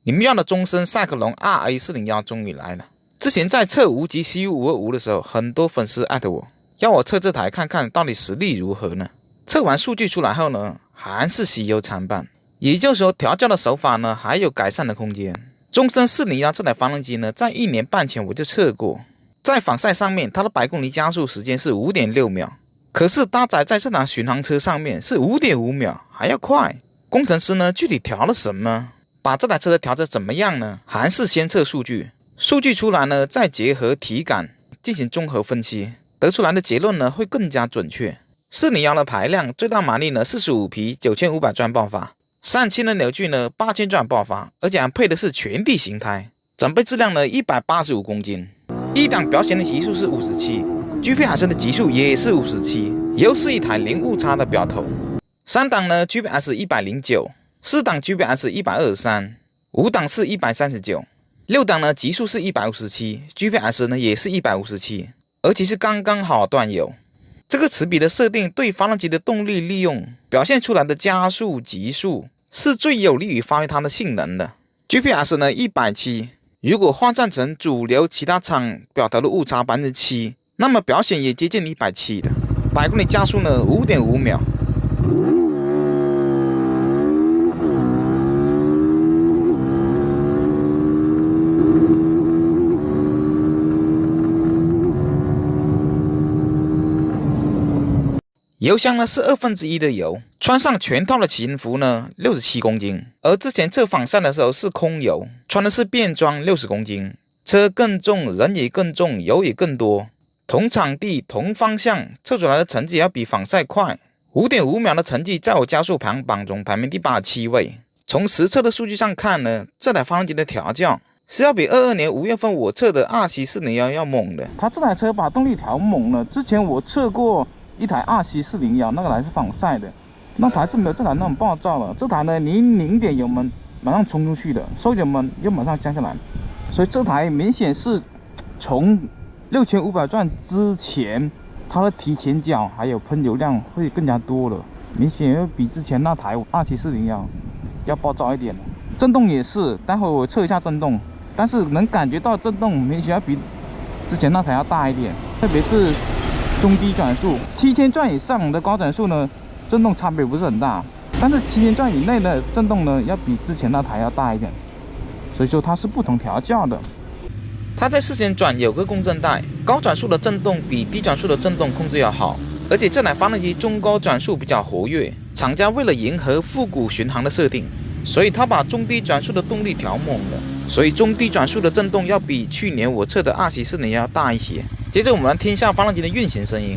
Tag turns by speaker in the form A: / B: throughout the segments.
A: 你们要的终身赛克龙 RA401 终于来了。之前在测无极 CU525 的时候，很多粉丝艾特我，要我测这台看看到底实力如何呢？测完数据出来后呢，还是喜忧参半。也就是说，调教的手法呢还有改善的空间。终身401这台发动机呢，在1年半前我就测过，在仿赛上面，它的100公里加速时间是 5.6 秒，可是搭载在这台巡航车上面是 5.5 秒，还要快。工程师呢具体调了什么？把这台车的调整怎么样呢？还是先测数据，数据出来呢，再结合体感进行综合分析，得出来的结论呢会更加准确。401的排量最大马力呢45匹，9500转爆发，37的扭矩呢8000转爆发，而且还配的是全地形态，整备质量呢185公斤。一档表显的极速是57，GPS 的极速也是57，又是一台零误差的表头。3档呢 GPS 109，4档 GPS 123， 5档是139， 6档呢极速是157，GPS 呢也是157，而且是刚刚好段油。这个齿比的设定对发动机的动力利用表现出来的加速极速是最有利于发挥它的性能的。GPS 呢170，如果换算成主流其他厂表头的误差 7%， 那么表现也接近170的。100公里加速呢 5.5 秒。油箱呢是1/2的油，穿上全套的起云服呢67公斤，而之前测仿赛的时候是空油，穿的是便装60公斤，车更重，人也更重，油也更多，同场地同方向测出来的成绩要比仿赛快。 5.5 秒的成绩在我加速排行榜中排名第87位。从实测的数据上看呢，这台发动机的调教是要比22年5月份我测的RC401要猛的。它这台车把动力调猛了，之前我测过一台RC401，那个还是仿赛的，那台是没有这台那种暴躁了。这台呢，你拧点油门马上冲出去的，收油门又马上降下来，所以这台明显是从6500转之前，它的提前角还有喷油量会更加多了，明显要比之前那台RC401要暴躁一点了。震动也是，待会我测一下震动，但是能感觉到震动明显要比之前那台要大一点，特别是中低转速，7000转以上的高转速呢，震动差别不是很大，但是7000转以内的震动呢，要比之前那台要大一点，所以说它是不同调教的。它在4线转有个共振带，高转速的震动比低转速的震动控制要好，而且这台发动机中高转速比较活跃，厂家为了迎合复古巡航的设定，所以它把中低转速的动力调猛了，所以中低转速的震动要比去年我测的RC401要大一些。接着我们来听一下发动机的运行声音。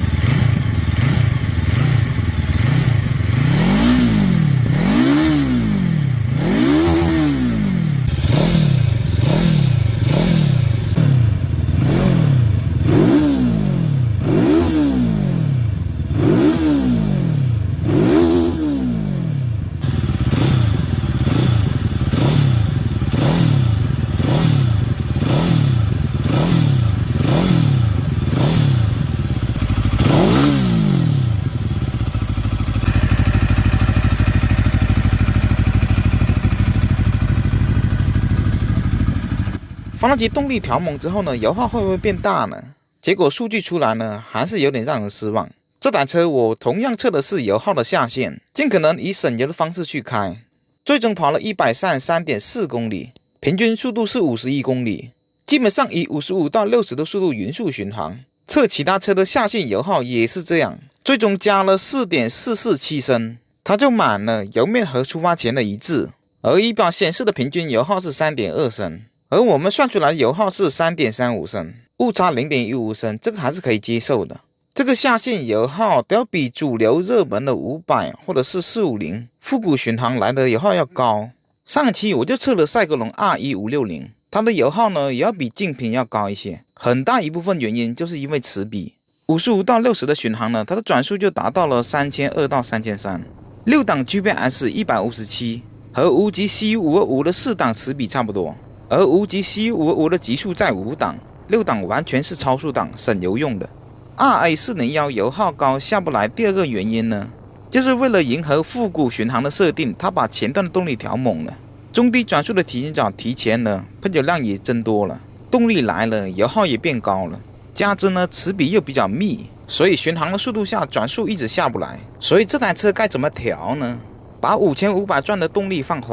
A: 发动机动力调猛之后呢，油耗会不会变大呢？结果数据出来呢，还是有点让人失望。这台车我同样测的是油耗的下限，尽可能以省油的方式去开，最终跑了133.4公里，平均速度是51公里，基本上以55到60的速度匀速巡航。测其他车的下限油耗也是这样，最终加了 4.447 升，它就满了，油面和出发前的一致。而仪表显示的平均油耗是 3.2 升。而我们算出来的油耗是 3.35 升，误差 0.15 升，这个还是可以接受的。这个下限油耗都要比主流热门的500或者是450复古巡航来的油耗要高。上期我就测了赛格龙 R1560， 它的油耗呢也要比竞品要高一些，很大一部分原因就是因为齿比。55到60的巡航呢，它的转速就达到了3200到3300。6档 GPS 157，和无极 CU525 的4档齿比差不多。而无极 CU525 的极速在5档，6档完全是超速档，省油用的。RA401 油耗高下不来，第二个原因呢，就是为了迎合复古巡航的设定，它把前段的动力调猛了。中低转速的提前角提前了，喷油量也增多了，动力来了，油耗也变高了，加之呢齿比又比较密，所以巡航的速度下转速一直下不来。所以这台车该怎么调呢？把5500转的动力放缓，